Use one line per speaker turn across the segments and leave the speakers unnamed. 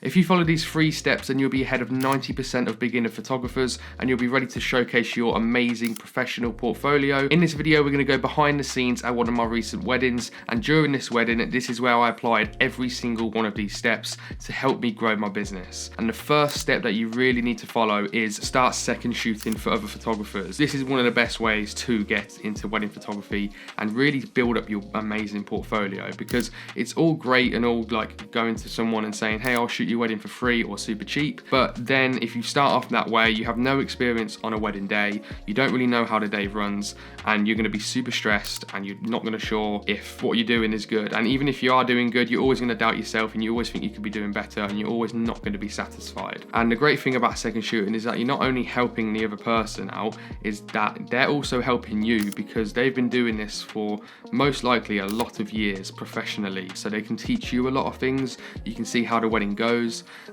If you follow these 3 steps, then you'll be ahead of 90% of beginner photographers and you'll be ready to showcase your amazing professional portfolio. In this video, we're going to go behind the scenes at one of my recent weddings, and during this wedding, this is where I applied every single one of these steps to help me grow my business. And the first step that you really need to follow is start second shooting for other photographers. This is one of the best ways to get into wedding photography and really build up your amazing portfolio, because it's all great and all like going to someone and saying, hey, I'll shoot your wedding for free or super cheap. But then if you start off that way, you have no experience on a wedding day, you don't really know how the day runs, and you're going to be super stressed and you're not going to sure if what you're doing is good. And even if you are doing good, you're always going to doubt yourself and you always think you could be doing better, and you're always not going to be satisfied. And the great thing about second shooting is that you're not only helping the other person out, is that they're also helping you, because they've been doing this for most likely a lot of years professionally, so they can teach you a lot of things. You can see how the wedding goes,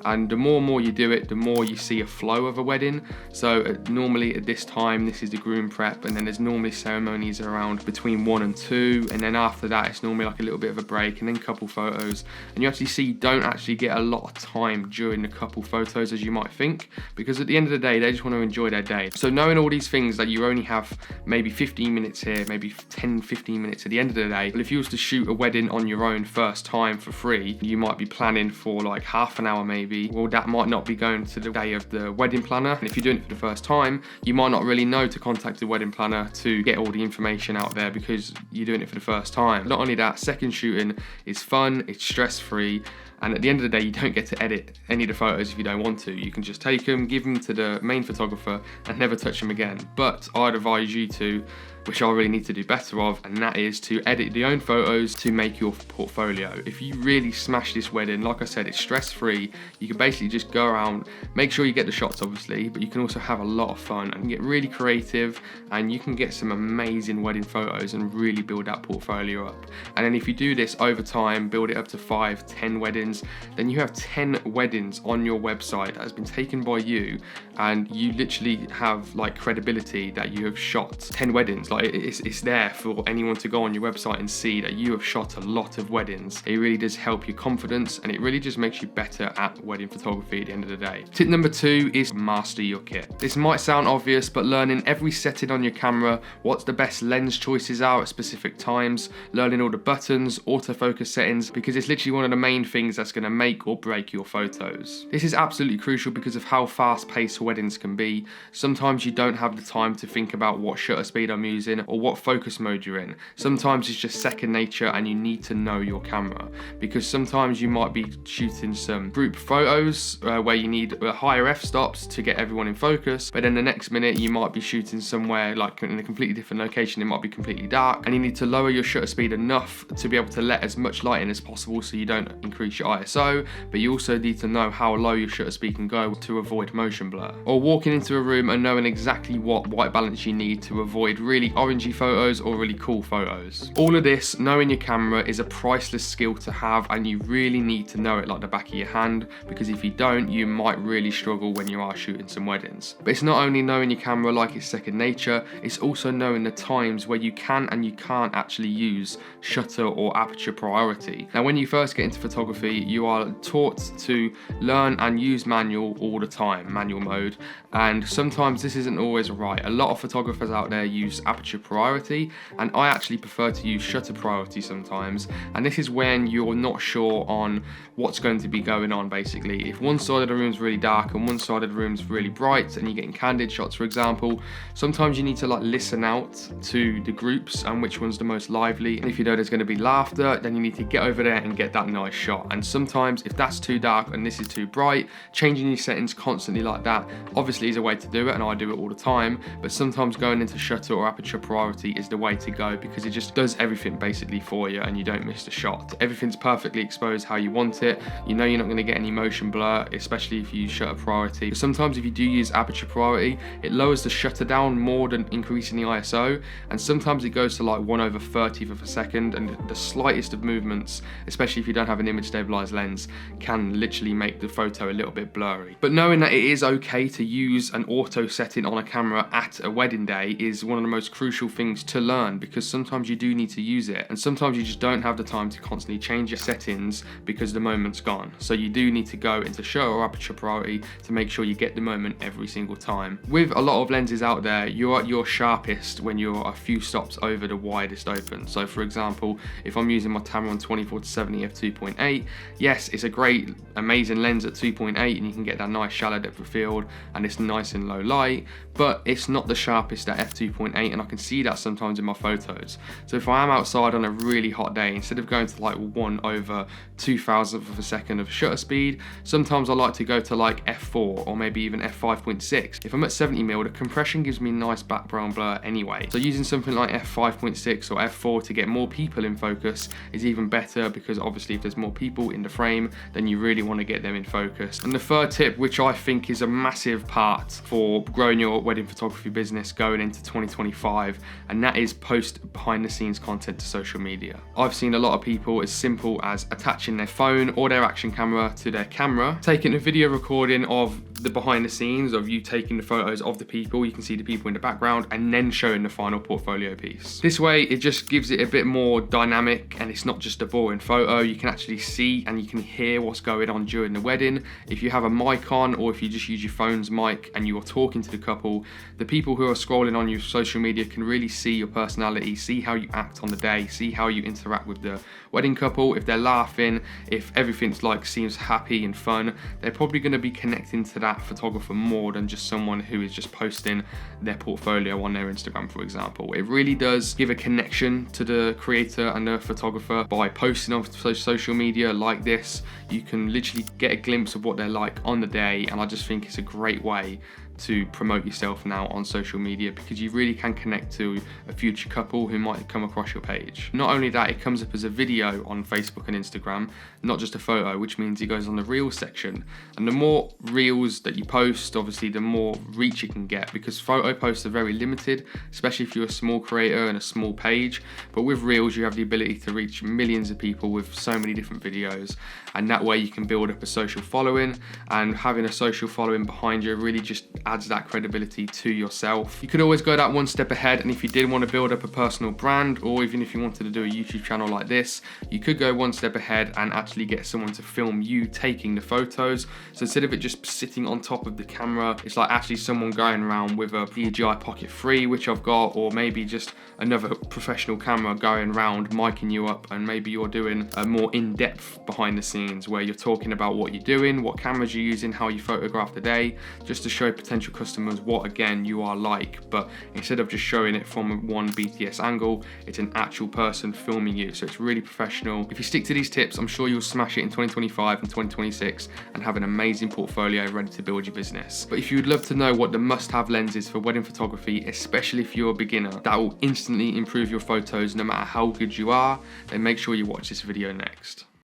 and the more and more you do it, the more you see a flow of a wedding. So normally at this time, this is the groom prep, and then there's normally ceremonies around between 1 and 2, and then after that it's normally like a little bit of a break and then couple photos. And you actually see you don't actually get a lot of time during the couple photos as you might think, because at the end of the day they just want to enjoy their day. So knowing all these things, that you only have maybe 15 minutes here, maybe 10-15 minutes at the end of the day. But if you was to shoot a wedding on your own first time for free, you might be planning for like half an hour maybe. Well, that might not be going to the day of the wedding planner. And if you're doing it for the first time, you might not really know to contact the wedding planner to get all the information out there, because you're doing it for the first time. Not only that, second shooting is fun, it's stress-free, and at the end of the day, you don't get to edit any of the photos if you don't want to. You can just take them, give them to the main photographer, and never touch them again. But I'd advise you to, which I really need to do better of, and that is to edit your own photos to make your portfolio. If you really smash this wedding, like I said, it's stress-free. You can basically just go around, make sure you get the shots obviously, but you can also have a lot of fun and get really creative, and you can get some amazing wedding photos and really build that portfolio up. And then if you do this over time, build it up to 5-10 weddings, then you have 10 weddings on your website that has been taken by you, and you literally have like credibility that you have shot 10 weddings. Like it's there for anyone to go on your website and see that you have shot a lot of weddings. It really does help your confidence, and it really just makes you better at wedding photography at the end of the day. Tip number 2 is master your kit. This might sound obvious, but learning every setting on your camera, what the best lens choices are at specific times, learning all the buttons, autofocus settings, because it's literally one of the main things that's going to make or break your photos. This is absolutely crucial because of how fast-paced weddings can be. Sometimes you don't have the time to think about what shutter speed I'm using or what focus mode you're in. Sometimes it's just second nature, and you need to know your camera, because sometimes you might be shooting some group photos where you need higher f-stops to get everyone in focus, but then the next minute you might be shooting somewhere like in a completely different location. It might be completely dark, and you need to lower your shutter speed enough to be able to let as much light in as possible so you don't increase your ISO, but you also need to know how low your shutter speed can go to avoid motion blur. Or walking into a room and knowing exactly what white balance you need to avoid really orangey photos or really cool photos. All of this, knowing your camera, is a priceless skill to have, and you really need to know it like the back of your hand, because if you don't, you might really struggle when you are shooting some weddings. But it's not only knowing your camera like it's second nature, it's also knowing the times where you can and you can't actually use shutter or aperture priority. Now, when you first get into photography, you are taught to learn and use manual all the time, manual mode, and sometimes this isn't always right. A lot of photographers out there use aperture priority, and I actually prefer to use shutter priority sometimes, and this is when you're not sure on what's going to be going on. Basically, if one side of the room is really dark and one side of the room is really bright, and you're getting candid shots, for example, sometimes you need to like listen out to the groups and which one's the most lively, and if you know there's going to be laughter, then you need to get over there and get that nice shot. And sometimes if that's too dark and this is too bright, changing your settings constantly like that obviously is a way to do it, and I do it all the time, but sometimes going into shutter or aperture priority is the way to go, because it just does everything basically for you and you don't miss the shot. Everything's perfectly exposed how you want it. You know you're not going to get any motion blur, especially if you use shutter priority. But sometimes if you do use aperture priority, it lowers the shutter down more than increasing the ISO, and sometimes it goes to like 1/30th of a second, and the slightest of movements, especially if you don't have an image stabilizer stabilized lens can literally make the photo a little bit blurry. But knowing that it is okay to use an auto setting on a camera at a wedding day is one of the most crucial things to learn, because sometimes you do need to use it, and sometimes you just don't have the time to constantly change your settings because the moment's gone. So you do need to go into shutter or aperture priority to make sure you get the moment every single time. With a lot of lenses out there, you're at your sharpest when you're a few stops over the widest open. So for example, if I'm using my Tamron 24-70 f2.8, yes, it's a great, amazing lens at 2.8, and you can get that nice shallow depth of field, and it's nice in low light, but it's not the sharpest at f2.8, and I can see that sometimes in my photos. So if I am outside on a really hot day, instead of going to like 1/2000th of a second of shutter speed, sometimes I like to go to like f4 or maybe even f5.6. If I'm at 70mm, the compression gives me nice background blur anyway. So using something like f5.6 or f4 to get more people in focus is even better, because obviously if there's more people in the frame, then you really want to get them in focus. And the third tip, which I think is a massive part for growing your wedding photography business going into 2025, and that is post behind the scenes content to social media. I've seen a lot of people as simple as attaching their phone or their action camera to their camera, taking a video recording of the behind the scenes of you taking the photos of the people, you can see the people in the background, and then showing the final portfolio piece. This way it just gives it a bit more dynamic, and it's not just a boring photo. You can actually see and you can hear what's going on during the wedding. If you have a mic on, or if you just use your phone's mic and you're talking to the couple, the people who are scrolling on your social media can really see your personality, see how you act on the day, see how you interact with the wedding couple. If they're laughing, if everything's like seems happy and fun, they're probably going to be connecting to that photographer more than just someone who is just posting their portfolio on their Instagram, for example. It really does give a connection to the creator and the photographer. By posting on social media like this, you can literally get a glimpse of what they're like on the day, and I just think it's a great way to promote yourself now on social media, because you really can connect to a future couple who might come across your page. Not only that, it comes up as a video on Facebook and Instagram, not just a photo, which means it goes on the Reels section. And the more Reels that you post, obviously the more reach you can get, because photo posts are very limited, especially if you're a small creator and a small page. But with Reels, you have the ability to reach millions of people with so many different videos, and that way you can build up a social following, and having a social following behind you really just adds that credibility to yourself. You could always go that one step ahead, and if you did want to build up a personal brand, or even if you wanted to do a YouTube channel like this, you could go one step ahead and actually get someone to film you taking the photos. So instead of it just sitting on top of the camera, it's like actually someone going around with a DJI Pocket 3, which I've got, or maybe just another professional camera going around micing you up, and maybe you're doing a more in-depth behind the scenes where you're talking about what you're doing, what cameras you're using, how you photograph the day, just to show potential customers what again you are like. But instead of just showing it from one BTS angle, it's an actual person filming you, so it's really professional. If you stick to these tips, I'm sure you'll smash it in 2025 and 2026 and have an amazing portfolio ready to build your business. But if you'd love to know what the must-have lens is for wedding photography, especially if you're a beginner, that will instantly improve your photos no matter how good you are, then make sure you watch this video next.